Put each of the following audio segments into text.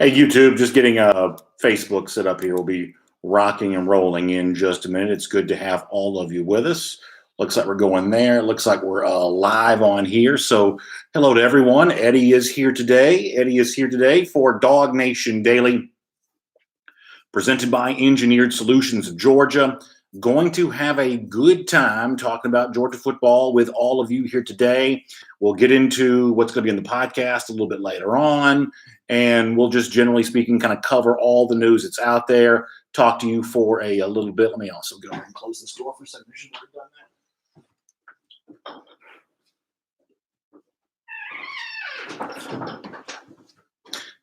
Hey, YouTube, just getting Facebook set up here. We'll be rocking and rolling in just a minute. It's good to have all of you with us. Looks like we're going there. Looks like we're live on here. So hello to everyone. Eddie is here today. Eddie is here today for DawgNation Daily, presented by Engineered Solutions of Georgia. Going to have a good time talking about Georgia football with all of you here today. We'll get into what's going to be in the podcast a little bit later on, and we'll just generally speaking kind of cover all the news that's out there, talk to you for a little bit. Let me also go ahead and close this door for a second. I should have done that.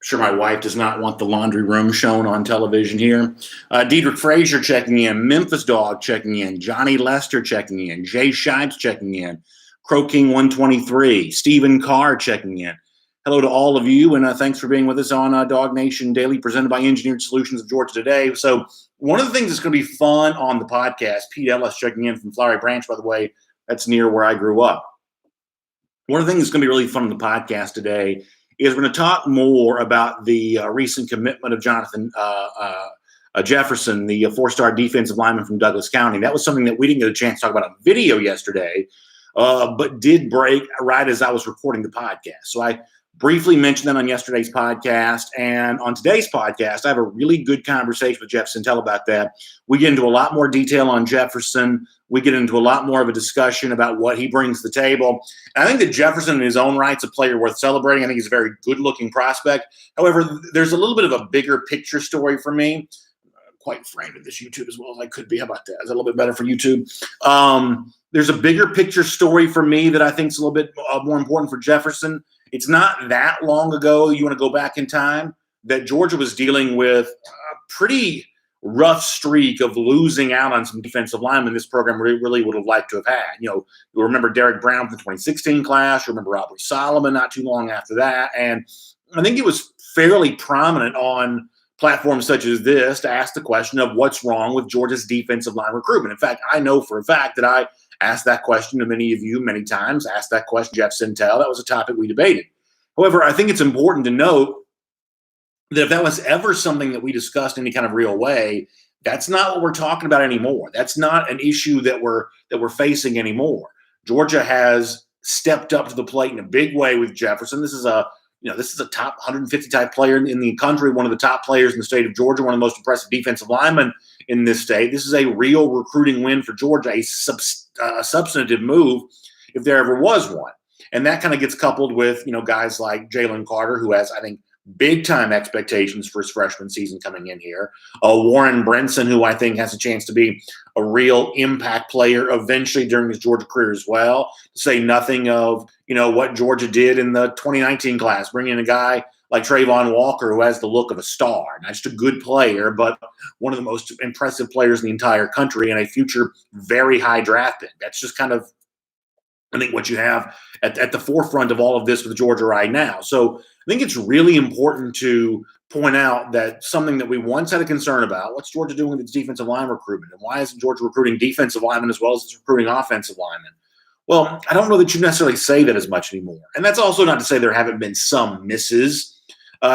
Sure, my wife does not want the laundry room shown on television here. Diedrich Frazier checking in, Memphis Dog checking in, Johnny Lester checking in, Jay Shipes checking in, Crow King 123, Stephen Carr checking in. Hello to all of you, and thanks for being with us on DawgNation Daily, presented by Engineered Solutions of Georgia today. So one of the things that's going to be fun on the podcast, Pete Ellis checking in from Flowery Branch, by the way, that's near where I grew up. One of the things that's going to be really fun on the podcast today is we're going to talk more about the recent commitment of Jonathan Jefferson, the four-star defensive lineman from Douglas County. That was something that we didn't get a chance to talk about on video yesterday, but did break right as I was recording the podcast. So I briefly mentioned that on yesterday's podcast. And on today's podcast, I have a really good conversation with Jeff Sintel about that. We get into a lot more detail on Jefferson. We get into a lot more of a discussion about what he brings to the table. And I think that Jefferson in his own right is a player worth celebrating. I think he's a very good-looking prospect. However, there's a little bit of a bigger picture story for me. Quite framed at this YouTube as well as I could be. How about that? Is that a little bit better for YouTube? There's a bigger picture story for me that I think is a little bit more important for Jefferson. It's not that long ago, you want to go back in time, that Georgia was dealing with a pretty rough streak of losing out on some defensive linemen this program really would have liked to have had. You know, you'll remember Derek Brown from the 2016 class. You remember Aubrey Solomon not too long after that. And I think it was fairly prominent on platforms such as this to ask the question of what's wrong with Georgia's defensive line recruitment. In fact, I know for a fact that I asked that question to many of you many times, asked that question to Jeff Sintel. That was a topic we debated. However, I think it's important to note that if that was ever something that we discussed in any kind of real way, that's not what we're talking about anymore. That's not an issue that we're facing anymore. Georgia has stepped up to the plate in a big way with Jefferson. This is a top 150 type player in the country, one of the top players in the state of Georgia, one of the most impressive defensive linemen in this state. This is a real recruiting win for Georgia, a substantive move if there ever was one. And that kind of gets coupled with, guys like Jalen Carter, who has, I think, big-time expectations for his freshman season coming in here. Warren Brinson, who I think has a chance to be a real impact player eventually during his Georgia career as well. To say nothing of, what Georgia did in the 2019 class, bringing in a guy like Trayvon Walker, who has the look of a star. Not just a good player, but one of the most impressive players in the entire country and a future very high draft pick. That's just kind of, I think, what you have at the forefront of all of this with Georgia right now. So I think it's really important to point out that something that we once had a concern about, what's Georgia doing with its defensive line recruitment? And why isn't Georgia recruiting defensive linemen as well as it's recruiting offensive linemen? Well, I don't know that you necessarily say that as much anymore. And that's also not to say there haven't been some misses.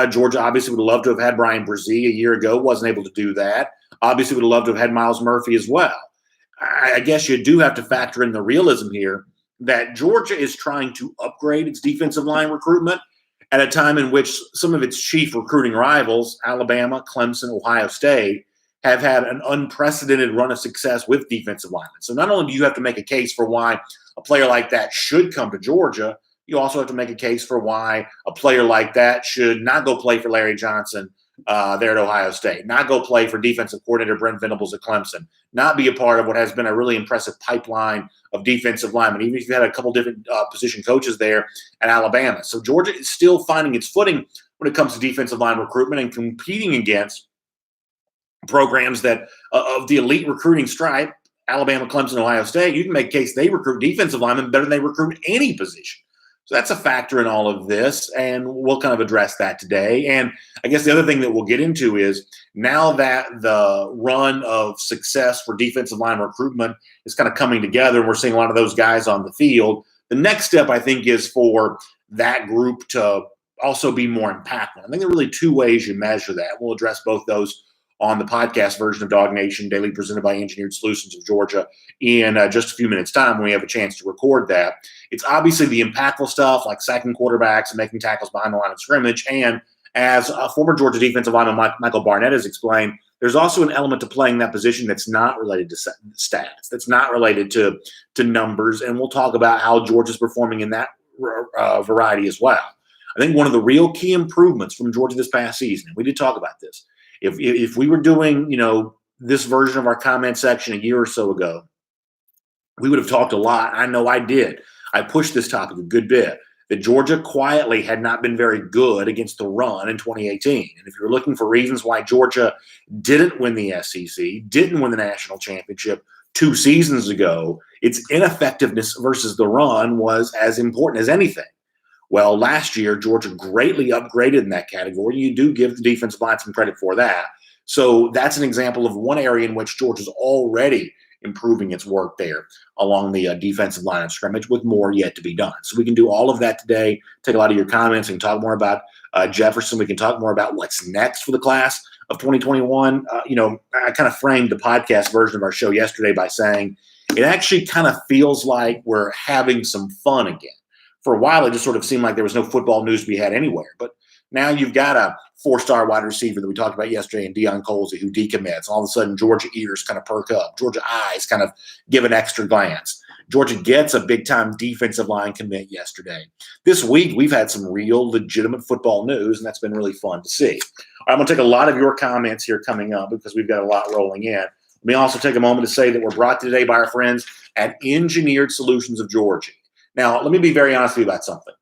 Georgia obviously would have loved to have had Brian Brzee a year ago, wasn't able to do that. Obviously would have loved to have had Miles Murphy as well. I guess you do have to factor in the realism here that Georgia is trying to upgrade its defensive line recruitment at a time in which some of its chief recruiting rivals, Alabama, Clemson, Ohio State, have had an unprecedented run of success with defensive linemen. So not only do you have to make a case for why a player like that should come to Georgia, you also have to make a case for why a player like that should not go play for Larry Johnson there at Ohio State, not go play for defensive coordinator Brent Venables at Clemson, not be a part of what has been a really impressive pipeline of defensive linemen, even if you had a couple different position coaches there at Alabama. So Georgia is still finding its footing when it comes to defensive line recruitment and competing against programs that of the elite recruiting stripe, Alabama, Clemson, Ohio State. You can make a case they recruit defensive linemen better than they recruit any position. So that's a factor in all of this, and we'll kind of address that today. And I guess the other thing that we'll get into is now that the run of success for defensive line recruitment is kind of coming together, and we're seeing a lot of those guys on the field, the next step, I think, is for that group to also be more impactful. I think there are really two ways you measure that. We'll address both those on the podcast version of DawgNation Daily, presented by Engineered Solutions of Georgia, in just a few minutes' time when we have a chance to record that. It's obviously the impactful stuff like sacking quarterbacks and making tackles behind the line of scrimmage. And as former Georgia defensive lineman Michael Barnett has explained, there's also an element to playing that position that's not related to stats, that's not related to numbers. And we'll talk about how Georgia's performing in that variety as well. I think one of the real key improvements from Georgia this past season, and we did talk about this, if we were doing, this version of our comment section a year or so ago, we would have talked a lot. I know I did. I pushed this topic a good bit, that Georgia quietly had not been very good against the run in 2018. And if you're looking for reasons why Georgia didn't win the SEC, didn't win the national championship 2 seasons ago, its ineffectiveness versus the run was as important as anything. Well, last year, Georgia greatly upgraded in that category. You do give the defensive line some credit for that. So that's an example of one area in which Georgia's already improving its work there along the defensive line of scrimmage, with more yet to be done. So we can do all of that today, take a lot of your comments and talk more about Jefferson. We can talk more about what's next for the class of 2021. I kind of framed the podcast version of our show yesterday by saying it actually kind of feels like we're having some fun again. For a while, it just sort of seemed like there was no football news to be had anywhere. But now you've got a 4-star wide receiver that we talked about yesterday in Deion Colsey, who decommits. All of a sudden, Georgia ears kind of perk up. Georgia eyes kind of give an extra glance. Georgia gets a big-time defensive line commit yesterday. This week, we've had some real legitimate football news, and that's been really fun to see. All right, I'm going to take a lot of your comments here coming up because we've got a lot rolling in. Let me also take a moment to say that we're brought today by our friends at Engineered Solutions of Georgia. Now, let me be very honest with you about something.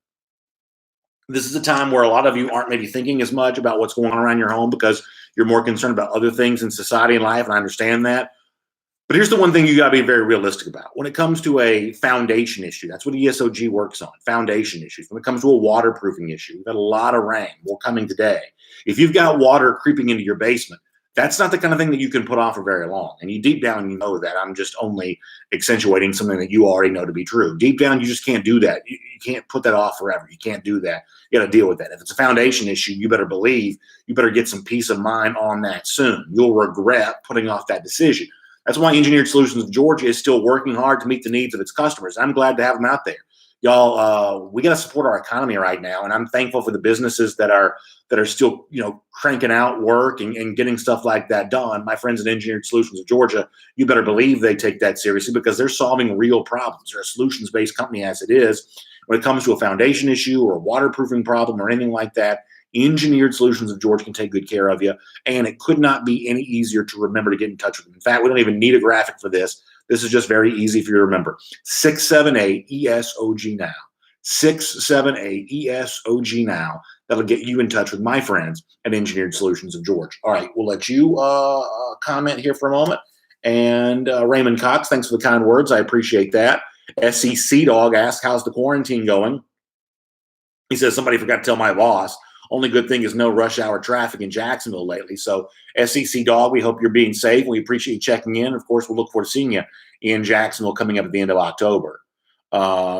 This is a time where a lot of you aren't maybe thinking as much about what's going on around your home because you're more concerned about other things in society and life, and I understand that. But here's the one thing you got to be very realistic about. When it comes to a foundation issue, that's what ESOG works on, foundation issues. When it comes to a waterproofing issue, we've got a lot of rain. We're coming today. If you've got water creeping into your basement, that's not the kind of thing that you can put off for very long. And you deep down, you know that. I'm just only accentuating something that you already know to be true. Deep down, you just can't do that. You can't put that off forever. You can't do that. You got to deal with that. If it's a foundation issue, you better believe you better get some peace of mind on that soon. You'll regret putting off that decision. That's why Engineered Solutions of Georgia is still working hard to meet the needs of its customers. I'm glad to have them out there. Y'all, we got to support our economy right now, and I'm thankful for the businesses that are still, cranking out work and getting stuff like that done. My friends at Engineered Solutions of Georgia, you better believe they take that seriously because they're solving real problems. They're a solutions-based company as it is. When it comes to a foundation issue or a waterproofing problem or anything like that, Engineered Solutions of Georgia can take good care of you, and it could not be any easier to remember to get in touch with them. In fact, we don't even need a graphic for this. This is just very easy for you to remember. 678-ESOG now. 678-ESOG now. That'll get you in touch with my friends at Engineered Solutions of Georgia. All right, we'll let you comment here for a moment. And Raymond Cox, thanks for the kind words. I appreciate that. SEC Dog asks, how's the quarantine going? He says, somebody forgot to tell my boss. Only good thing is no rush hour traffic in Jacksonville lately. So, SEC Dog, we hope you're being safe. We appreciate you checking in. Of course, we'll look forward to seeing you in Jacksonville coming up at the end of October.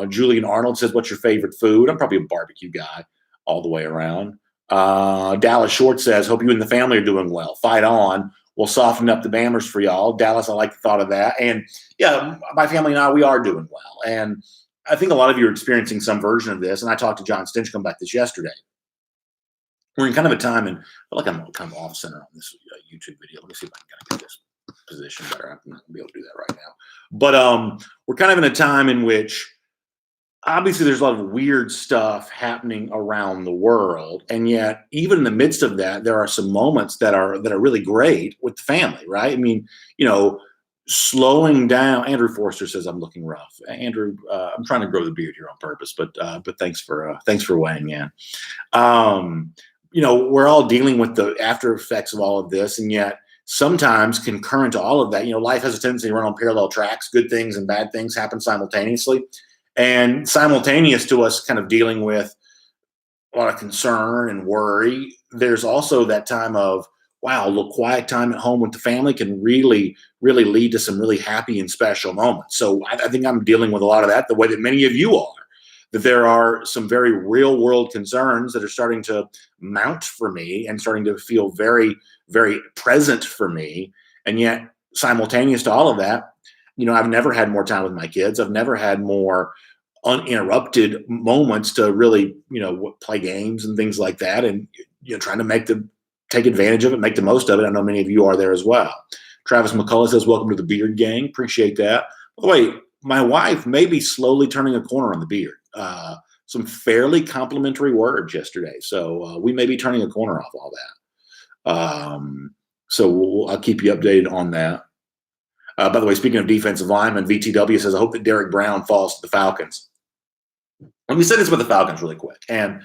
Julian Arnold says, what's your favorite food? I'm probably a barbecue guy all the way around. Dallas Short says, hope you and the family are doing well. Fight on. We'll soften up the bammers for y'all. Dallas, I like the thought of that. And, yeah, my family and I, we are doing well. And I think a lot of you are experiencing some version of this. And I talked to John Stinchcomb about this yesterday. We're in kind of a time, and I feel like I'm kind of off center on this YouTube video. Let me see if I can kind of get this position better. I'm not going to be able to do that right now. But we're kind of in a time in which obviously there's a lot of weird stuff happening around the world. And yet, even in the midst of that, there are some moments that are really great with the family, right? I mean, slowing down. Andrew Forster says I'm looking rough. Andrew, I'm trying to grow the beard here on purpose, but thanks for weighing in. We're all dealing with the after effects of all of this, and yet sometimes concurrent to all of that, life has a tendency to run on parallel tracks. Good things and bad things happen simultaneously, and simultaneous to us kind of dealing with a lot of concern and worry, there's also that time of, wow, a little quiet time at home with the family can really, really lead to some really happy and special moments. So I think I'm dealing with a lot of that the way that many of you are. that there are some very real world concerns that are starting to mount for me and starting to feel very, very present for me. And yet, simultaneous to all of that, I've never had more time with my kids. I've never had more uninterrupted moments to really, play games and things like that. And, trying to take advantage of it, make the most of it. I know many of you are there as well. Travis McCullough says, welcome to the Beard Gang. Appreciate that. By the way, my wife may be slowly turning a corner on the beard. Some fairly complimentary words yesterday. So we may be turning a corner off all that. So I'll keep you updated on that. By the way, speaking of defensive linemen, VTW says, I hope that Derek Brown falls to the Falcons. Let me say this with the Falcons really quick. And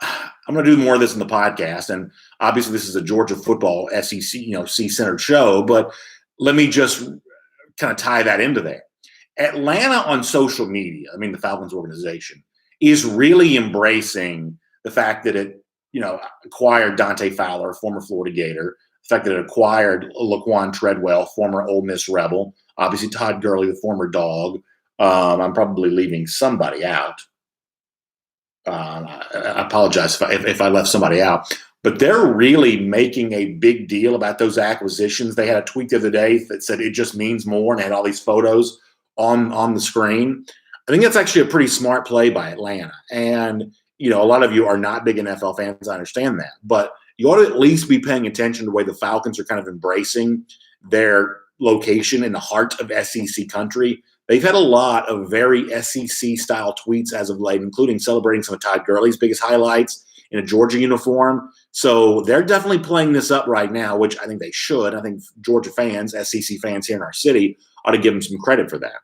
I'm going to do more of this in the podcast. And obviously this is a Georgia football SEC, C-centered show, but let me just kind of tie that into there. Atlanta on social media, the Falcons organization, is really embracing the fact that it, acquired Dante Fowler, former Florida Gator, the fact that it acquired Laquan Treadwell, former Ole Miss Rebel, obviously Todd Gurley, the former Dog. I'm probably leaving somebody out. I apologize if I left somebody out, but they're really making a big deal about those acquisitions. They had a tweet the other day that said it just means more, and they had all these photos on the screen. I think that's actually a pretty smart play by Atlanta. And, a lot of you are not big NFL fans. I understand that, but you ought to at least be paying attention to the way the Falcons are kind of embracing their location in the heart of SEC country. They've had a lot of very SEC-style tweets as of late, including celebrating some of Todd Gurley's biggest highlights in a Georgia uniform. So they're definitely playing this up right now, which I think they should. I think Georgia fans, SEC fans here in our city, ought to give them some credit for that.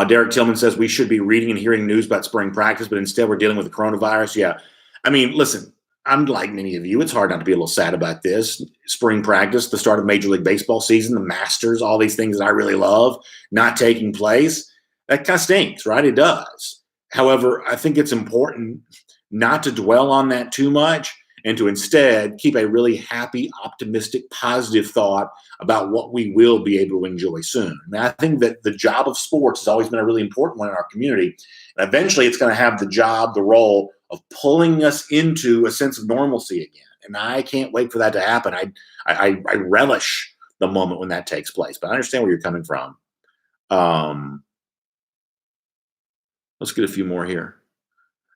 Derek Tillman says we should be reading and hearing news about spring practice, but instead we're dealing with the coronavirus. Yeah. Listen, I'm like many of you. It's hard not to be a little sad about this. Spring practice, the start of Major League Baseball season, the Masters, all these things that I really love not taking place. That kind of stinks, right? It does. However, I think it's important not to dwell on that too much and to instead keep a really happy, optimistic, positive thought about what we will be able to enjoy soon. And I think that the job of sports has always been a really important one in our community. And eventually it's going to have the role of pulling us into a sense of normalcy again. And I can't wait for that to happen. I relish the moment when that takes place, but I understand where you're coming from. Let's get a few more here.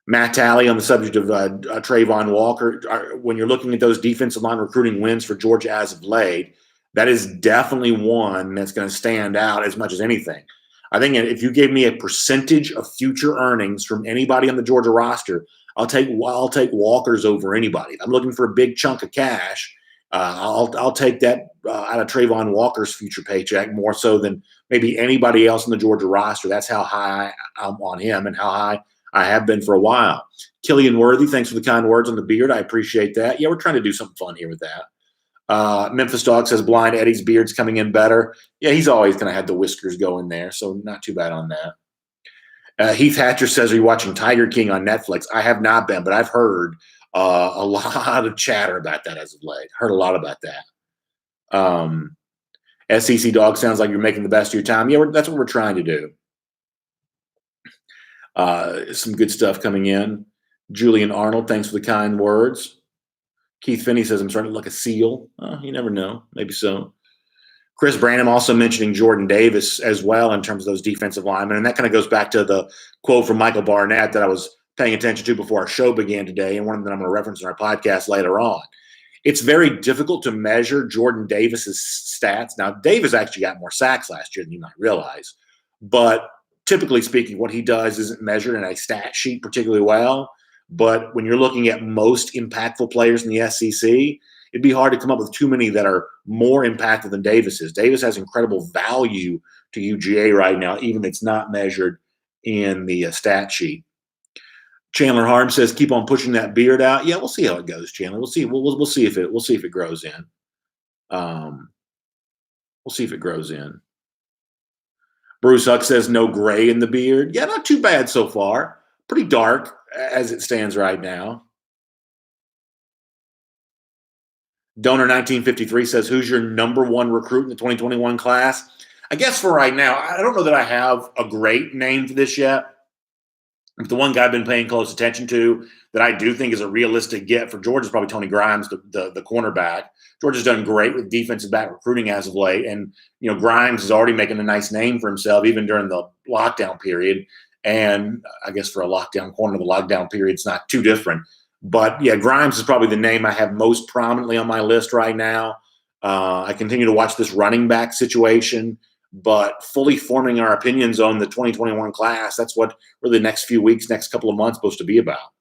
Matt Talley on the subject of Trayvon Walker. When you're looking at those defensive line recruiting wins for Georgia as of late, that is definitely one that's going to stand out as much as anything. I think if you gave me a percentage of future earnings from anybody on the Georgia roster, I'll take Walker's over anybody. If I'm looking for a big chunk of cash, I'll take that out of Trayvon Walker's future paycheck more so than maybe anybody else in the Georgia roster. That's how high I'm on him and how high I have been for a while. Killian Worthy, thanks for the kind words on the beard. I appreciate that. Yeah, we're trying to do something fun here with that. Memphis Dog says Blind Eddie's beard's coming in better. Yeah, he's always going to have the whiskers going there, so not too bad on that. Heath Hatcher says, are you watching Tiger King on Netflix? I have not been, but I've heard a lot of chatter about that as of late. Heard a lot about that. SEC Dog sounds like you're making the best of your time. Yeah, that's what we're trying to do. Some good stuff coming in. Julian Arnold, thanks for the kind words. Keith Finney says, I'm starting to look a seal. You never know. Maybe so. Chris Branham also mentioning Jordan Davis as well in terms of those defensive linemen. And that kind of goes back to the quote from Michael Barnett that I was paying attention to before our show began today, and one that I'm going to reference in our podcast later on. It's very difficult to measure Jordan Davis's stats. Now, Davis actually got more sacks last year than you might realize. But typically speaking, what he does isn't measured in a stat sheet particularly well. But when you're looking at most impactful players in the SEC, it'd be hard to come up with too many that are more impactful than Davis is. Davis has incredible value to UGA right now, even if it's not measured in the stat sheet. Chandler Harm says, "Keep on pushing that beard out." Yeah, we'll see how it goes, Chandler. We'll see. We'll see if it grows in. We'll see if it grows in. Bruce Huck says, "No gray in the beard." Yeah, not too bad so far. Pretty dark as it stands right now. Donor 1953 says, "Who's your number one recruit in the 2021 class?" I guess for right now, I don't know that I have a great name for this yet. But the one guy I've been paying close attention to that I do think is a realistic get for Georgia is probably Tony Grimes, the cornerback. Georgia's done great with defensive back recruiting as of late, and Grimes is already making a nice name for himself even during the lockdown period. And I guess for a lockdown corner, the lockdown period's not too different. But yeah, Grimes is probably the name I have most prominently on my list right now. I continue to watch this running back situation, but fully forming our opinions on the 2021 class, that's what really the next few weeks, next couple of months supposed to be about.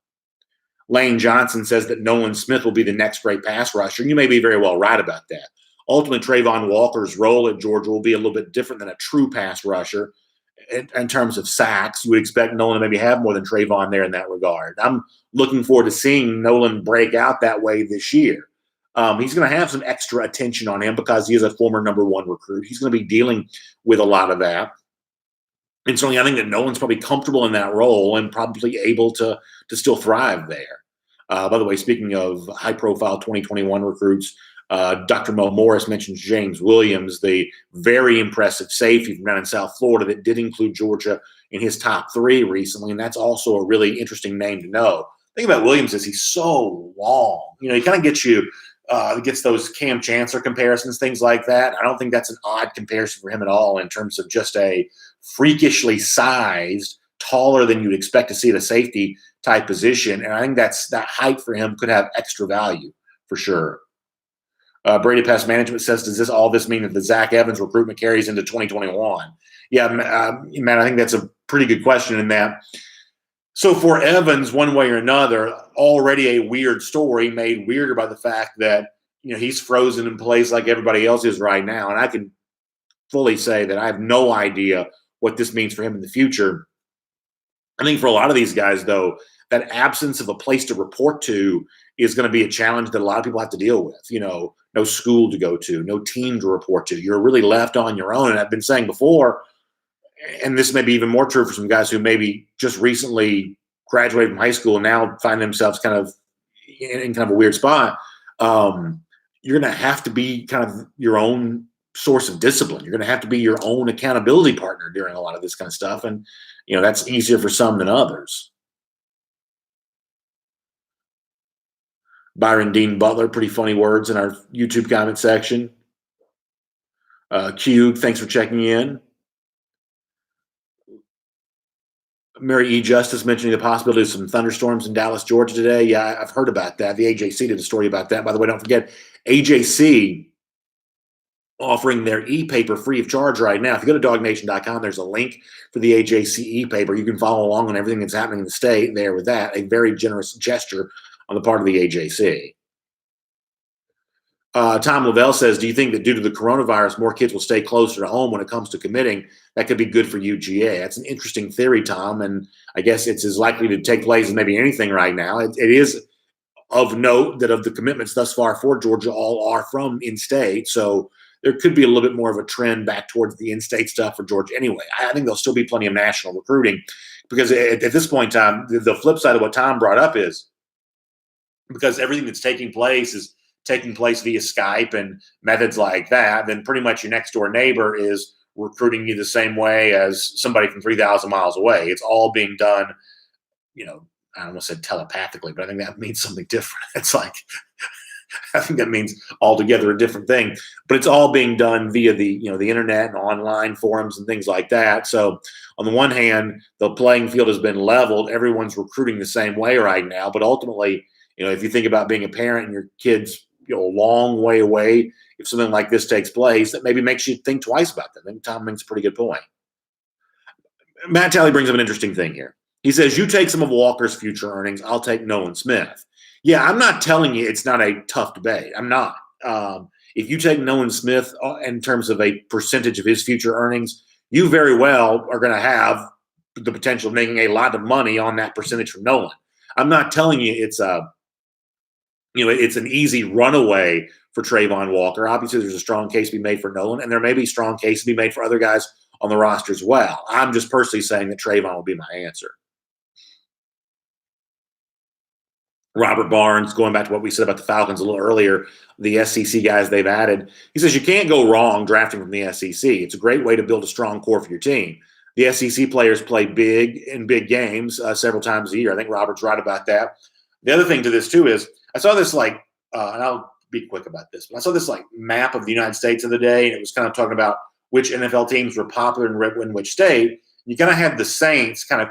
Lane Johnson says that Nolan Smith will be the next great pass rusher, and you may be very well right about that. Ultimately, Trayvon Walker's role at Georgia will be a little bit different than a true pass rusher in terms of sacks. You would expect Nolan to maybe have more than Trayvon there in that regard. I'm looking forward to seeing Nolan break out that way this year. He's going to have some extra attention on him because he is a former number one recruit. He's going to be dealing with a lot of that. And certainly I think that Nolan's probably comfortable in that role and probably able to still thrive there. By the way, speaking of high-profile 2021 recruits, Dr. Mo Morris mentions James Williams, the very impressive safety from down in South Florida that did include Georgia in his top 3 recently, and that's also a really interesting name to know. The thing about Williams is he's so long. He kind of gets those Cam Chancellor comparisons, things like that. I don't think that's an odd comparison for him at all in terms of just a freakishly sized, taller than you'd expect to see at a safety type position. And I think that height for him could have extra value for sure. Brady Pest Management says, does all this mean that the Zach Evans recruitment carries into 2021? Yeah, Matt, I think that's a pretty good question in that. So for Evans, one way or another, already a weird story made weirder by the fact that he's frozen in place like everybody else is right now. And I can fully say that I have no idea what this means for him in the future. I think for a lot of these guys, though, that absence of a place to report to is going to be a challenge that a lot of people have to deal with. No school to go to, no team to report to. You're really left on your own. And I've been saying before, and this may be even more true for some guys who maybe just recently graduated from high school and now find themselves kind of in kind of a weird spot. You're going to have to be kind of your own source of discipline. You're going to have to be your own accountability partner during a lot of this kind of stuff. And, that's easier for some than others. Byron Dean Butler, pretty funny words in our YouTube comment section. Q, thanks for checking in. Mary E. Justice mentioning the possibility of some thunderstorms in Dallas, Georgia today. Yeah, I've heard about that. The AJC did a story about that. By the way, don't forget, AJC offering their e-paper free of charge right now. If you go to DawgNation.com, there's a link for the AJC e-paper. You can follow along on everything that's happening in the state there with that. A very generous gesture on the part of the AJC. Tom Lavelle says, do you think that due to the coronavirus, more kids will stay closer to home when it comes to committing? That could be good for UGA. That's an interesting theory, Tom, and I guess it's as likely to take place as maybe anything right now. It is of note that of the commitments thus far for Georgia, all are from in-state, so there could be a little bit more of a trend back towards the in-state stuff for Georgia anyway. I think there'll still be plenty of national recruiting because at this point in time, the flip side of what Tom brought up is because everything that's taking place is taking place via Skype and methods like that, then pretty much your next door neighbor is recruiting you the same way as somebody from 3,000 miles away. It's all being done, I almost said telepathically, but I think that means something different. It's like, I think that means altogether a different thing, but it's all being done via the internet and online forums and things like that. So on the one hand, the playing field has been leveled. Everyone's recruiting the same way right now, but ultimately, if you think about being a parent and your kids, a long way away, if something like this takes place, that maybe makes you think twice about that. I think Tom makes a pretty good point. Matt Talley brings up an interesting thing here. He says, you take some of Walker's future earnings, I'll take Nolan Smith. Yeah, I'm not telling you it's not a tough debate. I'm not. If you take Nolan Smith in terms of a percentage of his future earnings, you very well are going to have the potential of making a lot of money on that percentage from Nolan. I'm not telling you it's an easy runaway for Trayvon Walker. Obviously, there's a strong case to be made for Nolan, and there may be a strong case to be made for other guys on the roster as well. I'm just personally saying that Trayvon will be my answer. Robert Barnes, going back to what we said about the Falcons a little earlier, the SEC guys they've added, he says you can't go wrong drafting from the SEC. It's a great way to build a strong core for your team. The SEC players play big in big games several times a year. I think Robert's right about that. The other thing to this, too, is I saw this and I'll be quick about this, but I saw this map of the United States the other day, and it was kind of talking about which NFL teams were popular in which state. You kind of had the Saints kind of,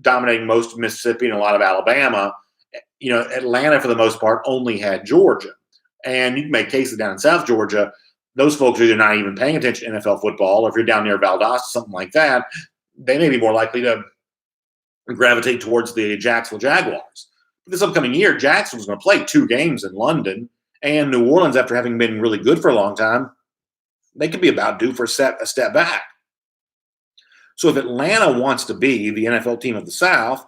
dominating most of Mississippi and a lot of Alabama. Atlanta, for the most part, only had Georgia. And you can make cases down in South Georgia, those folks are either not even paying attention to NFL football, or if you're down near Valdosta, something like that, they may be more likely to gravitate towards the Jacksonville Jaguars. But this upcoming year, Jacksonville's going to play 2 games in London, and New Orleans, after having been really good for a long time, they could be about due for a step back. So if Atlanta wants to be the NFL team of the South,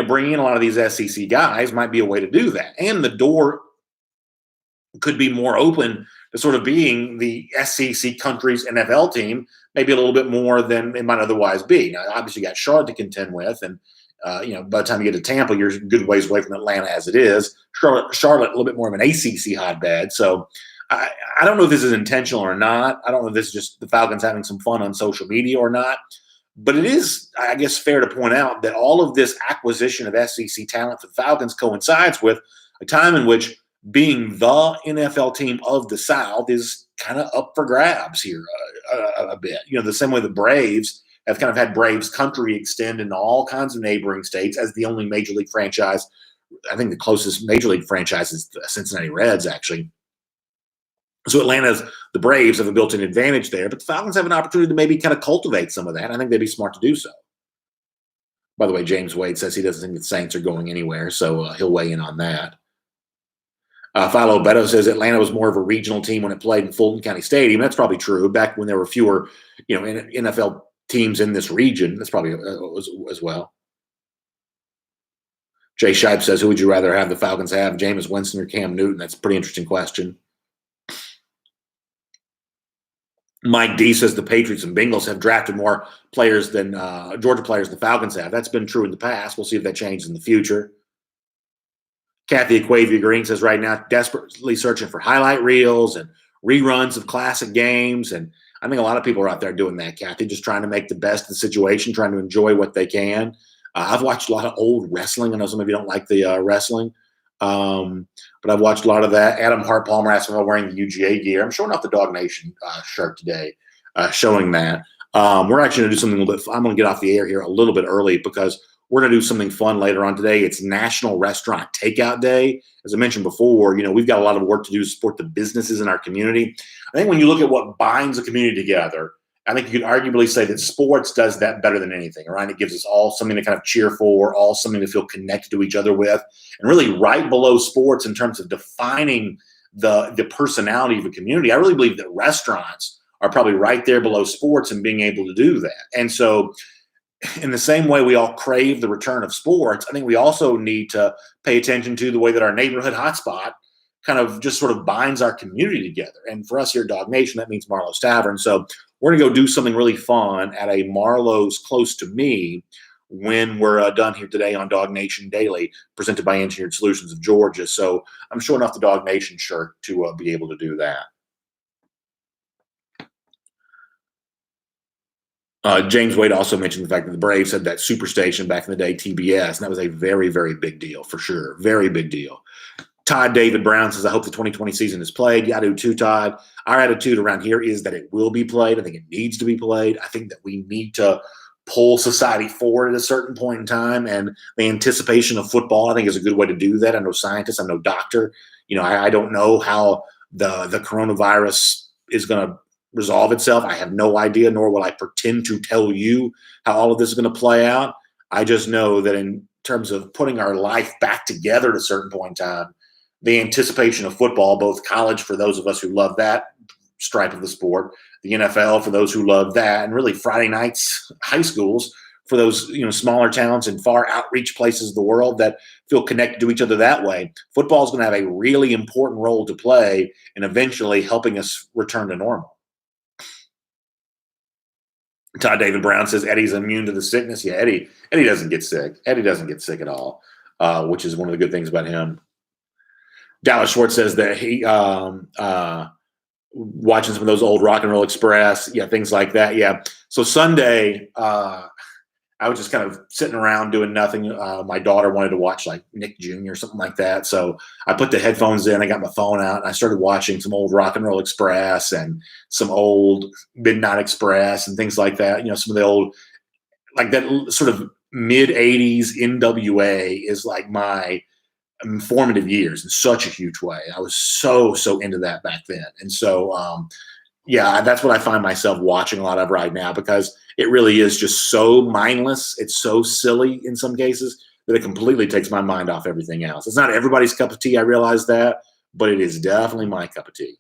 bringing in a lot of these SEC guys might be a way to do that. And the door could be more open to sort of being the SEC country's NFL team, maybe a little bit more than it might otherwise be. Now, obviously, you got Charlotte to contend with, and by the time you get to Tampa, you're a good ways away from Atlanta as it is. Charlotte, a little bit more of an ACC hotbed. So I don't know if this is intentional or not. I don't know if this is just the Falcons having some fun on social media or not. But it is, I guess, fair to point out that all of this acquisition of SEC talent for the Falcons coincides with a time in which being the NFL team of the South is kind of up for grabs here a bit. The same way the Braves have kind of had Braves country extend into all kinds of neighboring states as the only major league franchise. I think the closest major league franchise is the Cincinnati Reds, actually. So the Braves have a built-in advantage there, but the Falcons have an opportunity to maybe kind of cultivate some of that. I think they'd be smart to do so. By the way, James Wade says he doesn't think the Saints are going anywhere, so he'll weigh in on that. Philo Beto says Atlanta was more of a regional team when it played in Fulton County Stadium. That's probably true. Back when there were fewer, NFL teams in this region, that's probably as well. Jay Shipe says, who would you rather have the Falcons have, Jameis Winston or Cam Newton? That's a pretty interesting question. Mike D says the Patriots and Bengals have drafted more players than Georgia players than the Falcons have. That's been true in the past. We'll see if that changes in the future. Kathy Aquavia Green says right now desperately searching for highlight reels and reruns of classic games. And I think a lot of people are out there doing that, Kathy, just trying to make the best of the situation, trying to enjoy what they can. I've watched a lot of old wrestling. I know some of you don't like the wrestling, but I've watched a lot of that. Adam Hart Palmer asked me if I'm wearing the UGA gear. I'm showing off the DawgNation shirt today, showing that. We're actually going to do something a little bit. I'm going to get off the air here a little bit early because we're going to do something fun later on today. It's National Restaurant Takeout Day. As I mentioned before, we've got a lot of work to do to support the businesses in our community. I think when you look at what binds a community together, I think you could arguably say that sports does that better than anything, right? It gives us all something to kind of cheer for, all something to feel connected to each other with. And really right below sports in terms of defining the personality of a community, I really believe that restaurants are probably right there below sports and being able to do that. And so in the same way we all crave the return of sports, I think we also need to pay attention to the way that our neighborhood hotspot kind of just sort of binds our community together. And for us here at DawgNation, that means Marlowe's Tavern. So we're going to go do something really fun at a Marlowe's close to me when we're done here today on DawgNation Daily, presented by Engineered Solutions of Georgia. So I'm showing off the DawgNation shirt to be able to do that. James Wade also mentioned the fact that the Braves had that superstation back in the day, TBS, and that was a very, very big deal for sure. Very big deal. Todd David Brown says, I hope the 2020 season is played. Yeah, I do too, Todd. Our attitude around here is that it will be played. I think it needs to be played. I think that we need to pull society forward at a certain point in time, and the anticipation of football, I think, is a good way to do that. I'm no scientist. I'm no doctor. I don't know how the coronavirus is going to resolve itself. I have no idea, nor will I pretend to tell you how all of this is going to play out. I just know that in terms of putting our life back together at a certain point in time, the anticipation of football, both college for those of us who love that stripe of the sport, the NFL for those who love that, and really Friday nights, high schools for those smaller towns and far outreach places of the world that feel connected to each other that way. Football is going to have a really important role to play in eventually helping us return to normal. Todd David Brown says Eddie's immune to the sickness. Yeah, Eddie doesn't get sick. Eddie doesn't get sick at all. which is one of the good things about him. Dallas Schwartz says that he watching some of those old Rock and Roll Express, things like that. Yeah. So Sunday, I was just kind of sitting around doing nothing. My daughter wanted to watch like Nick Jr. or something like that. So I put the headphones in, I got my phone out, and I started watching some old Rock and Roll Express and some old Midnight Express and things like that. Some of the old, like that sort of mid 80s NWA is like my formative years in such a huge way. I was so into that back then. And so, that's what I find myself watching a lot of right now, because it really is just so mindless. It's so silly in some cases that it completely takes my mind off everything else. It's not everybody's cup of tea. I realize that, but it is definitely my cup of tea.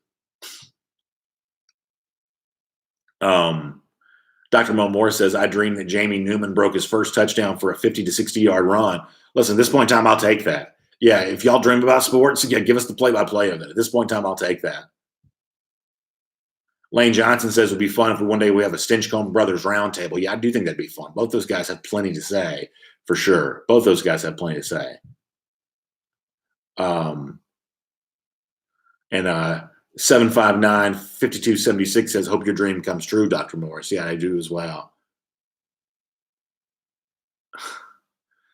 Dr. Mo Moore says, I dreamed that Jamie Newman broke his first touchdown for a 50 to 60-yard run. Listen, at this point in time, I'll take that. Yeah, if y'all dream about sports, give us the play-by-play of it. At this point in time, I'll take that. Lane Johnson says it would be fun if one day we have a Stinchcomb Brothers roundtable. Yeah, I do think that'd be fun. Both those guys have plenty to say, for sure. Both those guys have plenty to say. And 759-5276 says, hope your dream comes true, Dr. Morris. Yeah, I do as well.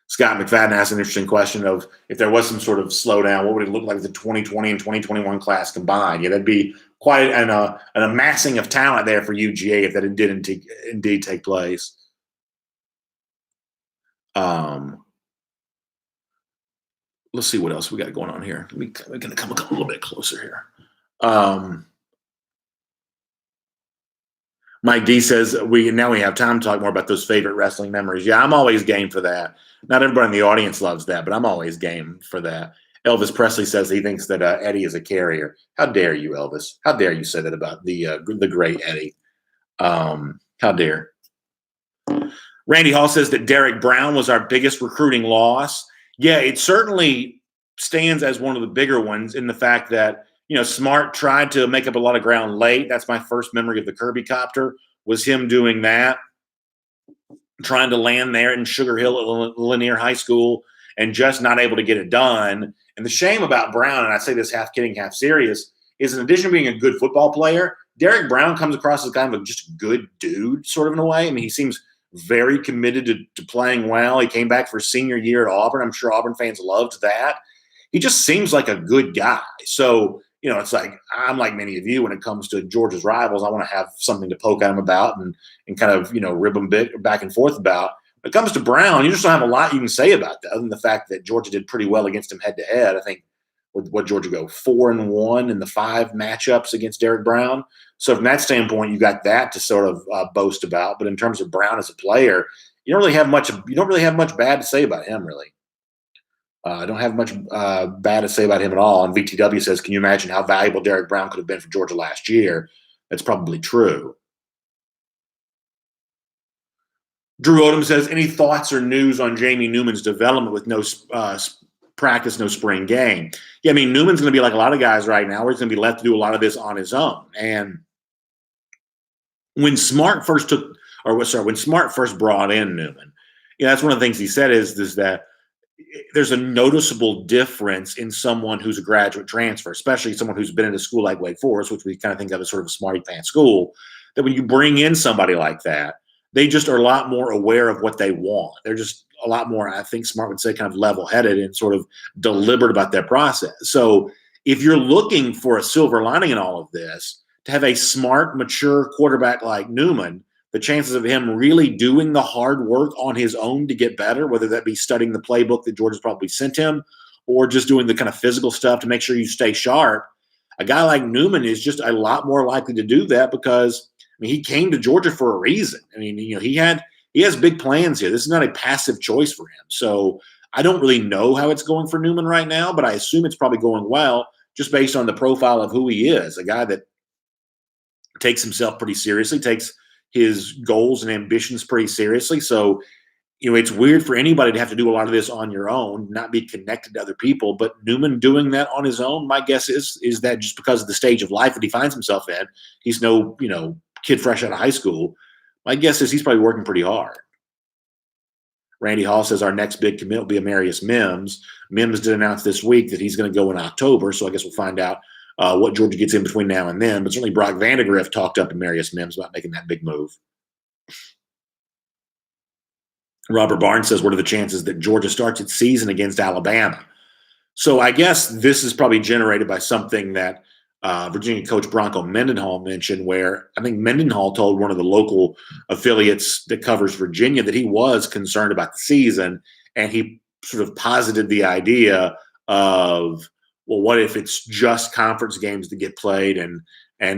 Scott McFadden asked an interesting question of if there was some sort of slowdown, what would it look like with the 2020 and 2021 class combined? Yeah, that'd be quite an amassing of talent there for UGA if that did indeed take place. Let's see what else we got going on here. We're going to come a little bit closer here. Mike D says we have time to talk more about those favorite wrestling memories. Yeah, I'm always game for that. Not everybody in the audience loves that, but I'm always game for that. Elvis Presley says he thinks that Eddie is a carrier. How dare you, Elvis? How dare you say that about the great Eddie? How dare? Randy Hall says that Derek Brown was our biggest recruiting loss. Yeah, it certainly stands as one of the bigger ones in the fact that, Smart tried to make up a lot of ground late. That's my first memory of the Kirby Copter, was him doing that, trying to land there in Sugar Hill at Lanier High School and just not able to get it done. And the shame about Brown, and I say this half kidding, half serious, is in addition to being a good football player, Derek Brown comes across as kind of just a good dude, sort of in a way. I mean, he seems very committed to playing well. He came back for senior year at Auburn. I'm sure Auburn fans loved that. He just seems like a good guy. So, it's like I'm like many of you when it comes to Georgia's rivals. I want to have something to poke at him about and kind of, rib him back and forth about. When it comes to Brown, you just don't have a lot you can say about that, other than the fact that Georgia did pretty well against him head to head. I think what Georgia go 4-1 in the 5 matchups against Derek Brown. So from that standpoint, you got that to sort of boast about. But in terms of Brown as a player, you don't really have much bad to say about him, really. I don't have much bad to say about him at all. And VTW says, can you imagine how valuable Derek Brown could have been for Georgia last year? That's probably true. Drew Odom says, any thoughts or news on Jamie Newman's development with no practice, no spring game? Yeah, I mean, Newman's going to be like a lot of guys right now, where he's going to be left to do a lot of this on his own. And when Smart first brought in Newman, that's one of the things he said is that there's a noticeable difference in someone who's a graduate transfer, especially someone who's been in a school like Wake Forest, which we kind of think of as sort of a smarty pants school, that when you bring in somebody like that, they just are a lot more aware of what they want. They're just a lot more, I think Smart would say, kind of level-headed and sort of deliberate about their process. So if you're looking for a silver lining in all of this, to have a smart, mature quarterback like Newman, the chances of him really doing the hard work on his own to get better, whether that be studying the playbook that Georgia's probably sent him or just doing the kind of physical stuff to make sure you stay sharp, a guy like Newman is just a lot more likely to do that because, he came to Georgia for a reason. He has big plans here. This is not a passive choice for him. So I don't really know how it's going for Newman right now, but I assume it's probably going well just based on the profile of who he is, a guy that takes himself pretty seriously, takes his goals and ambitions pretty seriously. So, it's weird for anybody to have to do a lot of this on your own, not be connected to other people. But Newman doing that on his own, my guess is that just because of the stage of life that he finds himself in, he's no, kid fresh out of high school. My guess is he's probably working pretty hard. Randy Hall says our next big commit will be Amarius Mims. Mims did announce this week that he's going to go in October, so I guess we'll find out what Georgia gets in between now and then. But certainly Brock Vandagriff talked up Amarius Mims about making that big move. Robert Barnes says, what are the chances that Georgia starts its season against Alabama? So I guess this is probably generated by something that Virginia coach Bronco Mendenhall mentioned, where I think Mendenhall told one of the local affiliates that covers Virginia that he was concerned about the season, and he sort of posited the idea of, well, what if it's just conference games that get played and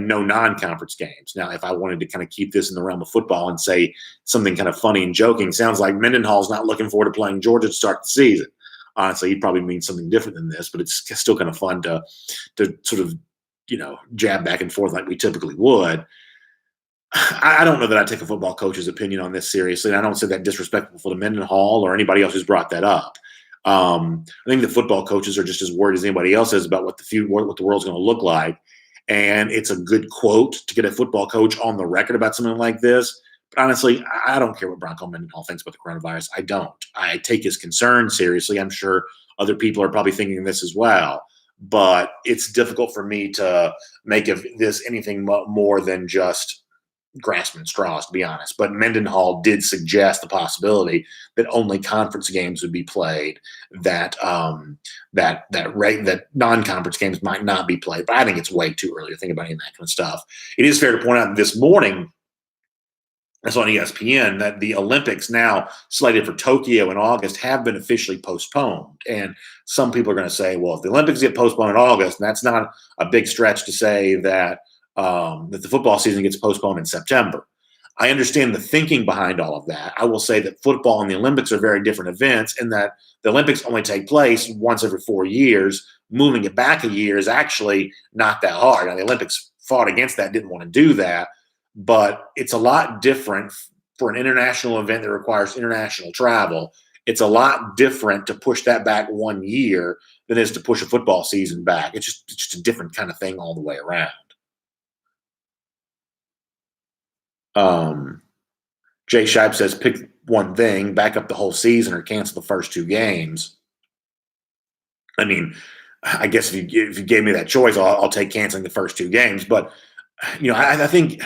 no non-conference games? Now, if I wanted to kind of keep this in the realm of football and say something kind of funny and joking, sounds like Mendenhall's not looking forward to playing Georgia to start the season. Honestly, he'd probably mean something different than this, but it's still kind of fun to sort of, jab back and forth like we typically would. I don't know that I take a football coach's opinion on this seriously. And I don't say that disrespectful for the Mendenhall or anybody else who's brought that up. I think the football coaches are just as worried as anybody else is about what the world's going to look like. And it's a good quote to get a football coach on the record about something like this. But honestly, I don't care what Bronco Mendenhall thinks about the coronavirus. I don't. I take his concern seriously. I'm sure other people are probably thinking this as well. But it's difficult for me to make of this anything more than just grasping at straws, to be honest. But Mendenhall did suggest the possibility that only conference games would be played, that non-conference games might not be played. But I think it's way too early to think about any of that kind of stuff. It is fair to point out this morning, that's on ESPN, that the Olympics now slated for Tokyo in August have been officially postponed. And some people are going to say, well, if the Olympics get postponed in August, and that's not a big stretch to say that that the football season gets postponed in September. I understand the thinking behind all of that. I will say that football and the Olympics are very different events, in that the Olympics only take place once every 4 years. Moving it back a year is actually not that hard. Now, the Olympics fought against that, didn't want to do that. But it's a lot different for an international event that requires international travel. It's a lot different to push that back 1 year than it is to push a football season back. It's just a different kind of thing all the way around. Jay Shipe says, pick one thing, back up the whole season or cancel the first 2 games. I mean, I guess if you gave me that choice, I'll take canceling the first 2 games. But, I think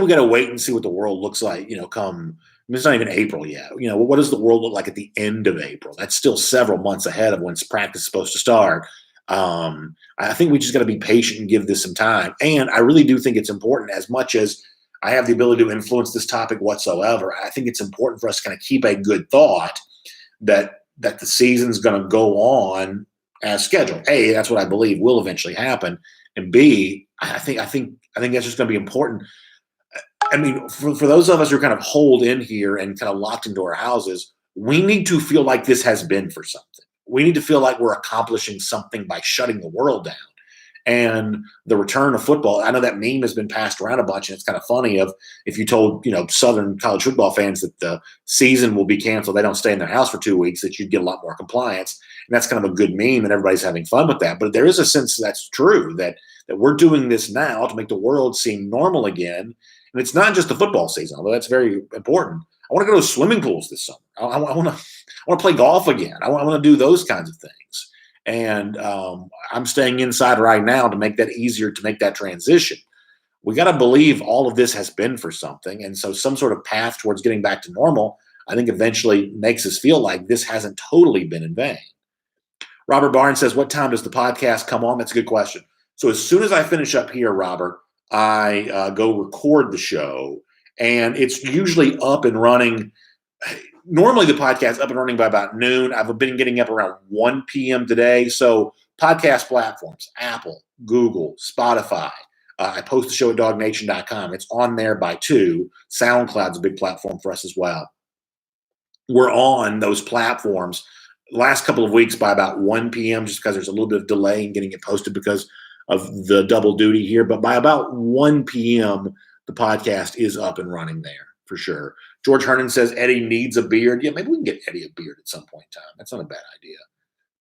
we got to wait and see what the world looks like, come – it's not even April yet. What does the world look like at the end of April? That's still several months ahead of when practice is supposed to start. I think we just got to be patient and give this some time. And I really do think it's important, as much as I have the ability to influence this topic whatsoever, I think it's important for us to kind of keep a good thought that the season's going to go on as scheduled. A, that's what I believe will eventually happen. And B, I think that's just going to be important. I mean, for those of us who are kind of holed in here and kind of locked into our houses, we need to feel like this has been for something. We need to feel like we're accomplishing something by shutting the world down. And the return of football, I know that meme has been passed around a bunch, and it's kind of funny of if you told, Southern college football fans that the season will be canceled, they don't stay in their house for 2 weeks, that you'd get a lot more compliance. And that's kind of a good meme, and everybody's having fun with that. But there is a sense that's true, that we're doing this now to make the world seem normal again. And it's not just the football season, although that's very important. I want to go to swimming pools this summer. I want to play golf again. I want to do those kinds of things. And I'm staying inside right now to make that easier, to make that transition. We got to believe all of this has been for something. And so some sort of path towards getting back to normal, I think eventually makes us feel like this hasn't totally been in vain. Robert Barnes says, what time does the podcast come on? That's a good question. So as soon as I finish up here, Robert, I go record the show, and it's usually up and running. Normally the podcast is up and running by about noon. I've been getting up around 1 p.m. today. So podcast platforms, Apple, Google, Spotify. I post the show at DawgNation.com. It's on there by 2. SoundCloud's a big platform for us as well. We're on those platforms last couple of weeks by about 1 p.m. just because there's a little bit of delay in getting it posted because of the double duty here. But by about 1 p.m., the podcast is up and running there for sure. George Hernan says Eddie needs a beard. Yeah, maybe we can get Eddie a beard at some point in time. That's not a bad idea.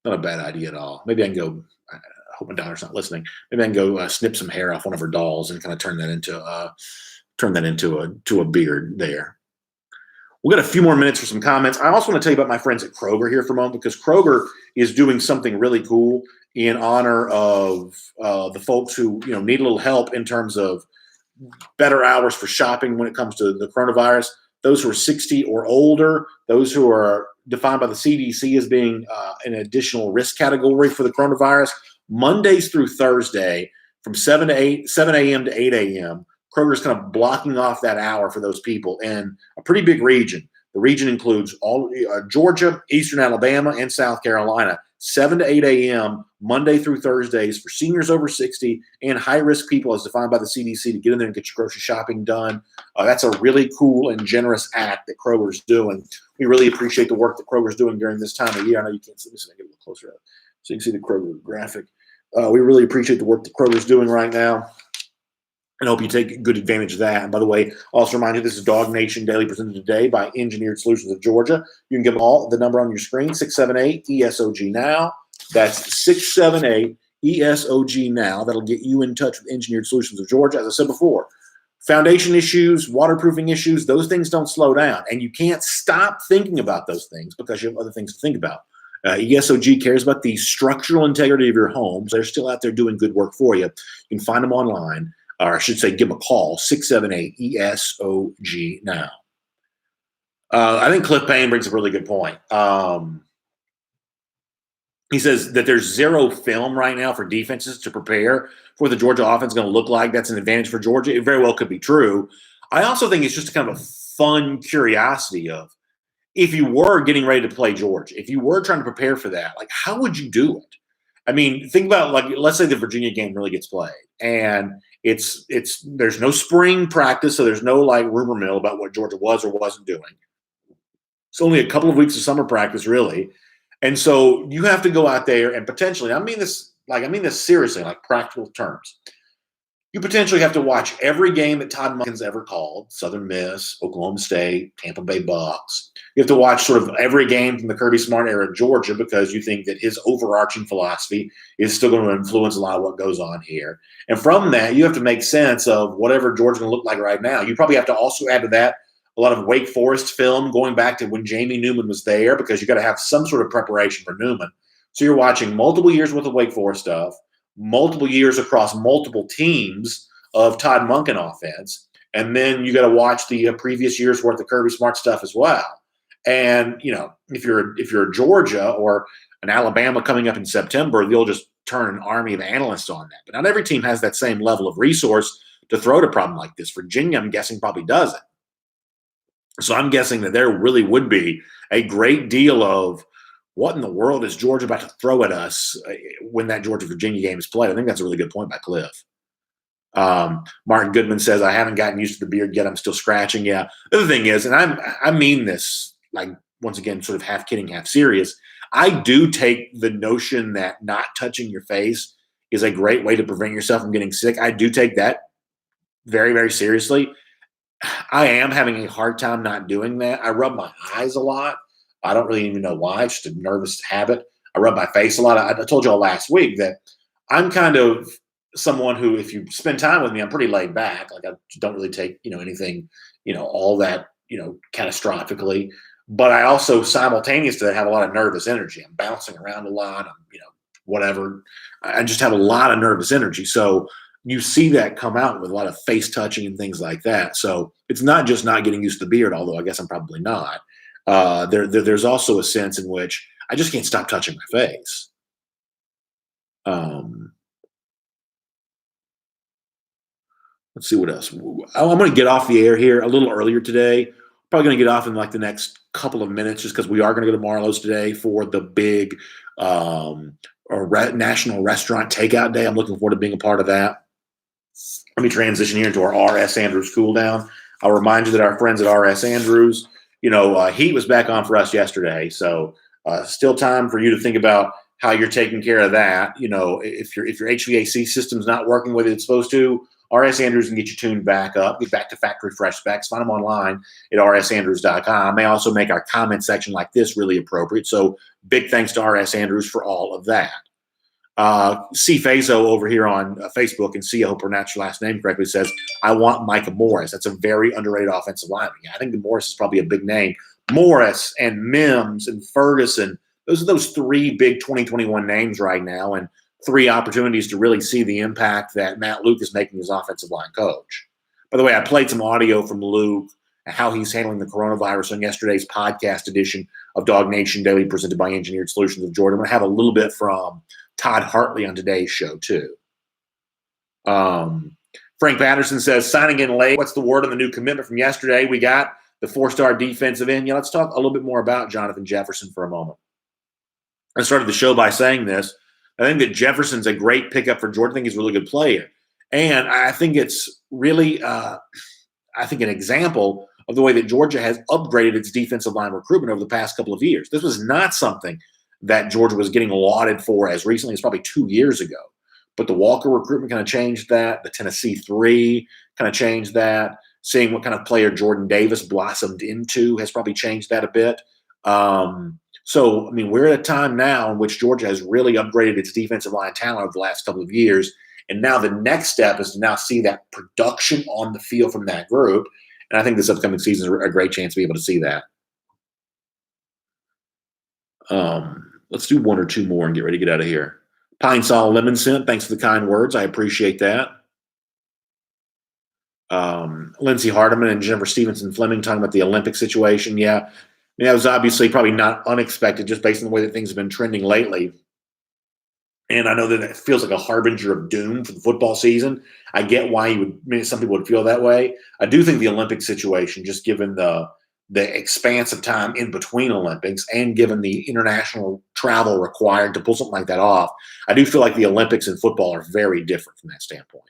Not a bad idea at all. Maybe I can go, I hope my daughter's not listening. Maybe I can go snip some hair off one of her dolls and kind of turn that into a beard there. We'll get a few more minutes for some comments. I also want to tell you about my friends at Kroger here for a moment, because Kroger is doing something really cool in honor of the folks who need a little help in terms of better hours for shopping when it comes to the coronavirus. Those who are 60 or older, those who are defined by the CDC as being an additional risk category for the coronavirus, Mondays through Thursday from 7 a.m. to 8 a.m., Kroger's kind of blocking off that hour for those people in a pretty big region. The region includes all Georgia, Eastern Alabama, and South Carolina, 7 to 8 a.m., Monday through Thursdays for seniors over 60 and high-risk people as defined by the CDC to get in there and get your grocery shopping done. That's a really cool and generous act that Kroger's doing. We really appreciate the work that Kroger's doing during this time of year. I know you can't see this. I get a little closer up so you can see the Kroger graphic. We really appreciate the work that Kroger's doing right now, and hope you take good advantage of that. And by the way, also remind you, this is DawgNation Daily, presented today by Engineered Solutions of Georgia. You can give them all the number on your screen, 678-ESOG now. That's 678-ESOG now. That'll get you in touch with Engineered Solutions of Georgia. As I said before, foundation issues, waterproofing issues, those things don't slow down. And you can't stop thinking about those things because you have other things to think about. ESOG cares about the structural integrity of your homes. They're still out there doing good work for you. You can find them online. Or I should say, give them a call, 678-ESOG now. I think Cliff Payne brings up a really good point. He says that there's zero film right now for defenses to prepare for the Georgia offense going to look like. That's an advantage for Georgia. It very well could be true. I also think it's just kind of a fun curiosity of, if you were getting ready to play Georgia, if you were trying to prepare for that, like, how would you do it? I mean, think about, like, let's say the Virginia game really gets played, and there's no spring practice, so there's no like rumor mill about what Georgia was or wasn't doing. It's only a couple of weeks of summer practice, really, and so you have to go out there and potentially, I mean this seriously, like practical terms. You potentially have to watch every game that Todd Monken's ever called: Southern Miss, Oklahoma State, Tampa Bay Bucks. You have to watch sort of every game from the Kirby Smart era at Georgia, because you think that his overarching philosophy is still going to influence a lot of what goes on here. And from that, you have to make sense of whatever Georgia's going to look like right now. You probably have to also add to that a lot of Wake Forest film going back to when Jamie Newman was there, because you got to have some sort of preparation for Newman. So you're watching multiple years worth of Wake Forest stuff, multiple years across multiple teams of Todd Monken offense, and then you got to watch the previous year's worth of Kirby Smart stuff as well. And if you're Georgia or an Alabama coming up in September, they'll just turn an army of analysts on that. But not every team has that same level of resource to throw at a problem like this. Virginia, I'm guessing, probably doesn't. So I'm guessing that there really would be a great deal of, what in the world is Georgia about to throw at us when that Georgia-Virginia game is played? I think that's a really good point by Cliff. Martin Goodman says, I haven't gotten used to the beard yet. I'm still scratching. Yeah. The other thing is, and I mean this, like, once again, sort of half kidding, half serious, I do take the notion that not touching your face is a great way to prevent yourself from getting sick. I do take that very, very seriously. I am having a hard time not doing that. I rub my eyes a lot. I don't really even know why. It's just a nervous habit. I rub my face a lot. I told y'all last week that I'm kind of someone who, if you spend time with me, I'm pretty laid back. Like, I don't really take, anything, all that, catastrophically. But I also, simultaneous to that, have a lot of nervous energy. I'm bouncing around a lot. I'm, whatever. I just have a lot of nervous energy. So you see that come out with a lot of face touching and things like that. So it's not just not getting used to the beard, although I guess I'm probably not. There's also a sense in which I just can't stop touching my face. Let's see what else. I'm going to get off the air here a little earlier today. Probably going to get off in like the next couple of minutes, just because we are going to go to Marlowe's today for the big National Restaurant Takeout Day. I'm looking forward to being a part of that. Let me transition here into our R.S. Andrews cool down. I'll remind you that our friends at R.S. Andrews, heat was back on for us yesterday. So still time for you to think about how you're taking care of that. If your HVAC system's not working the way it's supposed to, R.S. Andrews can get you tuned back up, get back to factory fresh specs. Find them online at rsandrews.com. They also make our comment section like this really appropriate. So big thanks to R.S. Andrews for all of that. C. Fazo over here on Facebook, and C, I hope I pronounced your last name correctly, says, I want Micah Morris. That's a very underrated offensive lineman. Yeah, I think the Morris is probably a big name. Morris and Mims and Ferguson, those are those three big 2021 names right now, and three opportunities to really see the impact that Matt Luke is making as offensive line coach. By the way, I played some audio from Luke and how he's handling the coronavirus on yesterday's podcast edition of DawgNation Daily presented by Engineered Solutions of Georgia. I'm going to have a little bit from Todd Hartley on today's show, too. Frank Patterson says, signing in late. What's the word on the new commitment from yesterday? We got the 4-star defensive end. Yeah, let's talk a little bit more about Jonathan Jefferson for a moment. I started the show by saying this. I think that Jefferson's a great pickup for Georgia. I think he's a really good player. And I think it's really, an example of the way that Georgia has upgraded its defensive line recruitment over the past couple of years. This was not something that Georgia was getting lauded for as recently as probably 2 years ago. But the Walker recruitment kind of changed that. The Tennessee 3 kind of changed that. Seeing what kind of player Jordan Davis blossomed into has probably changed that a bit. So, I mean, we're at a time now in which Georgia has really upgraded its defensive line talent over the last couple of years. And now the next step is to now see that production on the field from that group. And I think this upcoming season is a great chance to be able to see that. Let's do one or two more and get ready to get out of here. Pine Sol Lemon Scent, thanks for the kind words. I appreciate that. Lindsey Hardeman and Jennifer Stevenson Fleming talking about the Olympic situation. Yeah, that was obviously probably not unexpected just based on the way that things have been trending lately. And I know that it feels like a harbinger of doom for the football season. I get why some people would feel that way. I do think the Olympic situation, just given the expanse of time in between Olympics and given the international travel required to pull something like that off, I do feel like the Olympics and football are very different from that standpoint.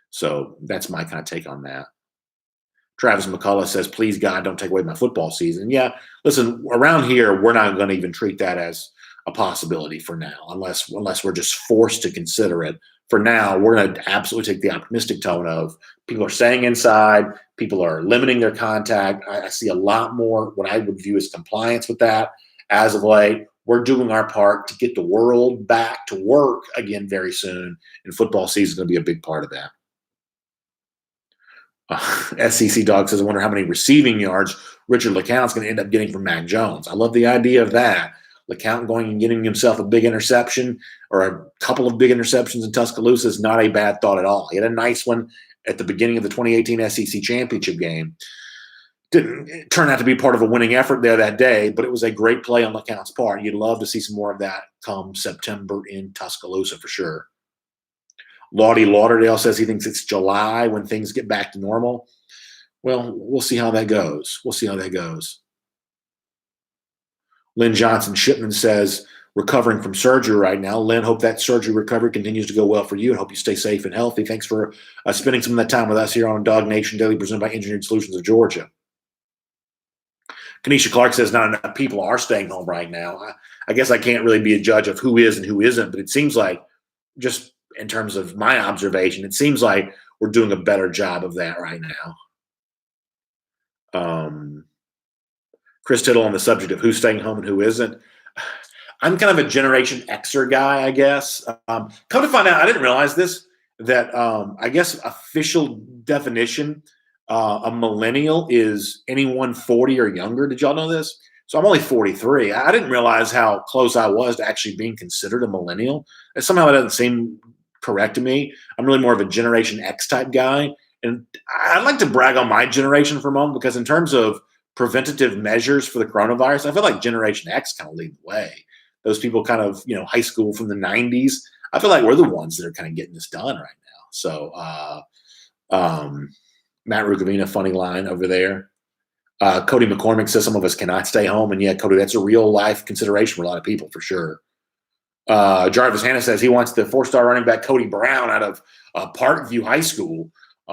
So that's my kind of take on that. Travis McCullough says, please, God, don't take away my football season. Yeah, listen, around here, we're not going to even treat that as a possibility for now, unless we're just forced to consider it. For now, we're going to absolutely take the optimistic tone of people are staying inside, people are limiting their contact. I see a lot more what I would view as compliance with that as of late. We're doing our part to get the world back to work again very soon, and football season is going to be a big part of that. SEC Dog says, I wonder how many receiving yards Richard LeCount's going to end up getting from Mac Jones. I love the idea of that. LeCount going and getting himself a big interception or a couple of big interceptions in Tuscaloosa is not a bad thought at all. He had a nice one at the beginning of the 2018 SEC championship game. Didn't turn out to be part of a winning effort there that day, but it was a great play on LeCount's part. You'd love to see some more of that come September in Tuscaloosa for sure. Lottie Lauderdale says he thinks it's July when things get back to normal. Well, we'll see how that goes. Lynn Johnson Shipman says, recovering from surgery right now. Lynn, hope that surgery recovery continues to go well for you and hope you stay safe and healthy. Thanks for spending some of that time with us here on DawgNation Daily presented by Engineered Solutions of Georgia. Kanisha Clark says not enough people are staying home right now. I guess I can't really be a judge of who is and who isn't, but it seems like just in terms of my observation, it seems like we're doing a better job of that right now. Chris Tittle on the subject of who's staying home and who isn't. I'm kind of a Generation Xer guy, I guess. Come to find out, I didn't realize this, that I guess official definition, a millennial is anyone 40 or younger. Did y'all know this? So I'm only 43. I didn't realize how close I was to actually being considered a millennial. And somehow that doesn't seem correct to me. I'm really more of a Generation X type guy. And I'd like to brag on my generation for a moment because in terms of preventative measures for the coronavirus, I feel like Generation X kind of lead the way. Those people kind of, high school from the 90s, I feel like we're the ones that are kind of getting this done right now. So Matt Rugavina, funny line over there. Cody McCormick says some of us cannot stay home. And yeah, Cody, that's a real life consideration for a lot of people for sure. Jarvis Hanna says he wants the 4-star running back Cody Brown out of Parkview High School.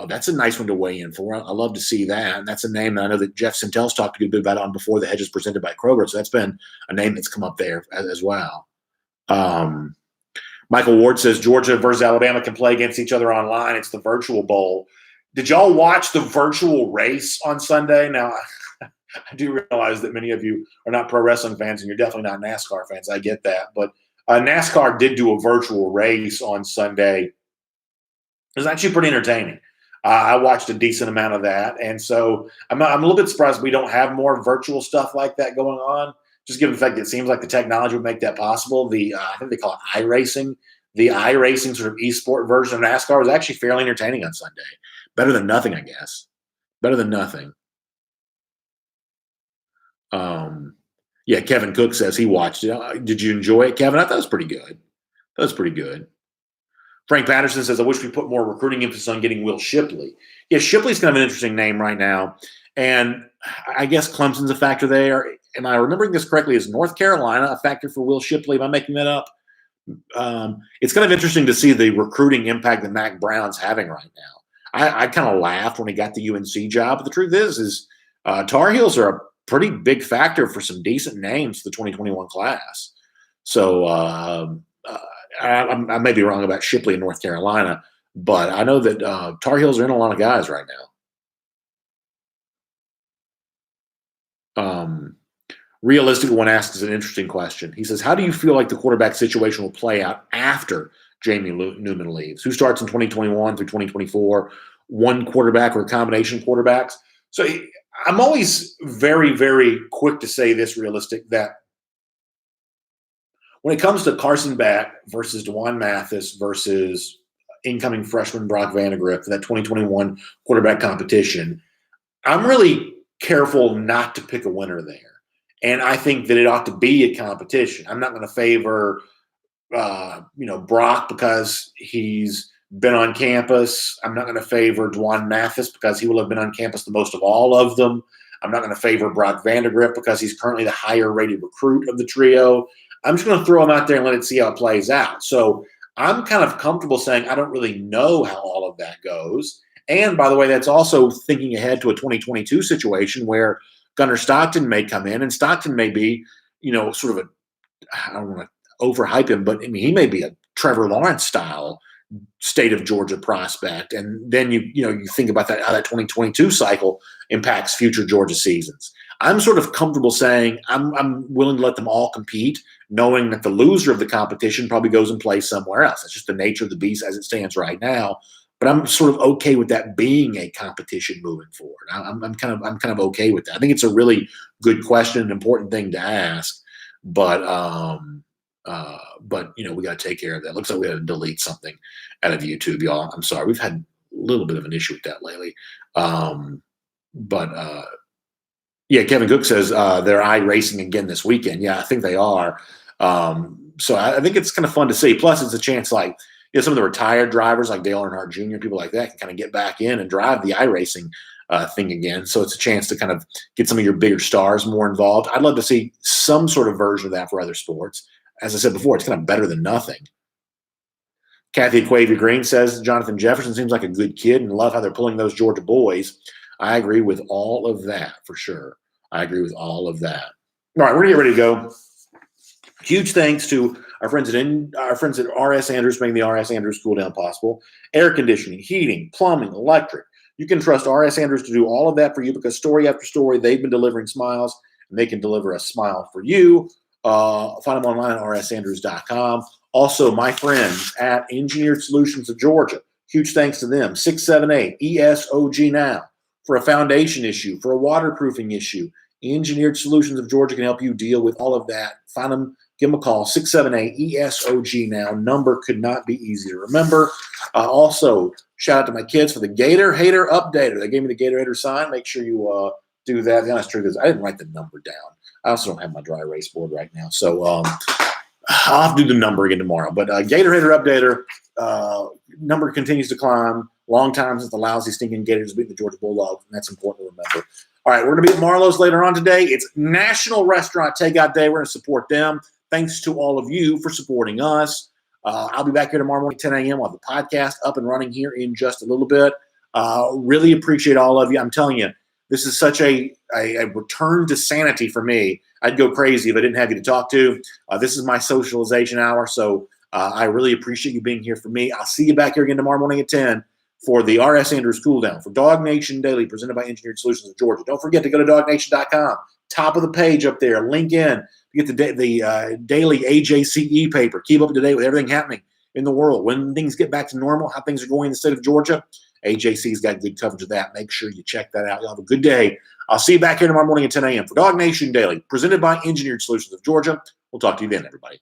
That's a nice one to weigh in for. I love to see that. And that's a name that I know that Jeff Sintel's talked a good bit about on Before the Hedges presented by Kroger. So that's been a name that's come up there as well. Michael Ward says Georgia versus Alabama can play against each other online. It's the virtual bowl. Did y'all watch the virtual race on Sunday? Now, I do realize that many of you are not pro wrestling fans and you're definitely not NASCAR fans. I get that. But NASCAR did do a virtual race on Sunday. It was actually pretty entertaining. I watched a decent amount of that. And so I'm a little bit surprised we don't have more virtual stuff like that going on, just given the fact that it seems like the technology would make that possible. I think they call it iRacing. The iRacing sort of esport version of NASCAR was actually fairly entertaining on Sunday. Better than nothing, I guess. Better than nothing. Yeah, Kevin Cook says he watched it. Did you enjoy it, Kevin? I thought it was pretty good. That was pretty good. Frank Patterson says, I wish we put more recruiting emphasis on getting Will Shipley. Yeah, Shipley's kind of an interesting name right now. And I guess Clemson's a factor there. Am I remembering this correctly? Is North Carolina a factor for Will Shipley? Am I making that up? It's kind of interesting to see the recruiting impact that Mac Brown's having right now. I kind of laughed when he got the UNC job. But the truth is Tar Heels are a pretty big factor for some decent names for the 2021 class. So I may be wrong about Shipley in North Carolina, but I know that Tar Heels are in a lot of guys right now. Realistic One asks an interesting question. He says, how do you feel like the quarterback situation will play out after Jamie Newman leaves? Who starts in 2021 through 2024? One quarterback or a combination of quarterbacks? So I'm always very, very quick to say this, Realistic, that when it comes to Carson Beck versus DeJuan Mathis versus incoming freshman Brock Vandagriff for that 2021 quarterback competition, I'm really careful not to pick a winner there. And I think that it ought to be a competition. I'm not going to favor, Brock because he's been on campus. I'm not going to favor DeJuan Mathis because he will have been on campus the most of all of them. I'm not going to favor Brock Vandagriff because he's currently the higher-rated recruit of the trio. I'm just going to throw him out there and let it see how it plays out. So I'm kind of comfortable saying I don't really know how all of that goes. And, by the way, that's also thinking ahead to a 2022 situation where Gunnar Stockton may come in, and Stockton may be, sort of I don't want to overhype him, but I mean, he may be a Trevor Lawrence style state of Georgia prospect. And then you think about that, how that 2022 cycle impacts future Georgia seasons. I'm sort of comfortable saying I'm willing to let them all compete, knowing that the loser of the competition probably goes and plays somewhere else. That's just the nature of the beast as it stands right now. But I'm sort of okay with that being a competition moving forward. I'm kind of okay with that. I think it's a really good question, an important thing to ask. But we got to take care of that. Looks like we had to delete something out of YouTube, y'all. I'm sorry. We've had a little bit of an issue with that lately. Kevin Cook says they're iRacing again this weekend. Yeah, I think they are. So I think it's kind of fun to see. Plus, it's a chance some of the retired drivers like Dale Earnhardt Jr., people like that can kind of get back in and drive the iRacing thing again. So it's a chance to kind of get some of your bigger stars more involved. I'd love to see some sort of version of that for other sports. As I said before, it's kind of better than nothing. Kathy Aquavia Green says Jonathan Jefferson seems like a good kid and love how they're pulling those Georgia boys. I agree with all of that for sure. I agree with all of that. All right, we're going to get ready to go. Huge thanks to our friends at R.S. Andrews making the R.S. Andrews Cool Down possible. Air conditioning, heating, plumbing, electric. You can trust R.S. Andrews to do all of that for you because story after story, they've been delivering smiles, and they can deliver a smile for you. Find them online at rsandrews.com. Also, my friends at Engineered Solutions of Georgia, huge thanks to them. 678-ESOG now. For a foundation issue, for a waterproofing issue, Engineered Solutions of Georgia can help you deal with all of that. Find them. Give them a call, 678-ESOG now. Number could not be easy to remember. Also, shout out to my kids for the Gator Hater Updater. They gave me the Gator Hater sign. Make sure you do that. The honest truth is I didn't write the number down. I also don't have my dry erase board right now. So I'll have to do the number again tomorrow. But Gator Hater Updater, number continues to climb. Long time since the lousy, stinking Gators beat the Georgia Bulldogs, and that's important to remember. All right, we're going to be at Marlowe's later on today. It's National Restaurant Takeout Day. We're going to support them. Thanks to all of you for supporting us. I'll be back here tomorrow morning, 10 a.m. We'll have the podcast up and running here in just a little bit. Really appreciate all of you. I'm telling you, this is such a return to sanity for me. I'd go crazy if I didn't have you to talk to. This is my socialization hour, so I really appreciate you being here for me. I'll see you back here again tomorrow morning at 10 for the R.S. Andrews Cool Down for DawgNation Daily, presented by Engineered Solutions of Georgia. Don't forget to go to DawgNation.com. Top of the page up there. Link in. You get the daily AJCE paper. Keep up to date with everything happening in the world. When things get back to normal, how things are going in the state of Georgia. AJC's got good coverage of that. Make sure you check that out. Y'all have a good day. I'll see you back here tomorrow morning at 10 a.m. for DawgNation Daily, presented by Engineered Solutions of Georgia. We'll talk to you then, everybody.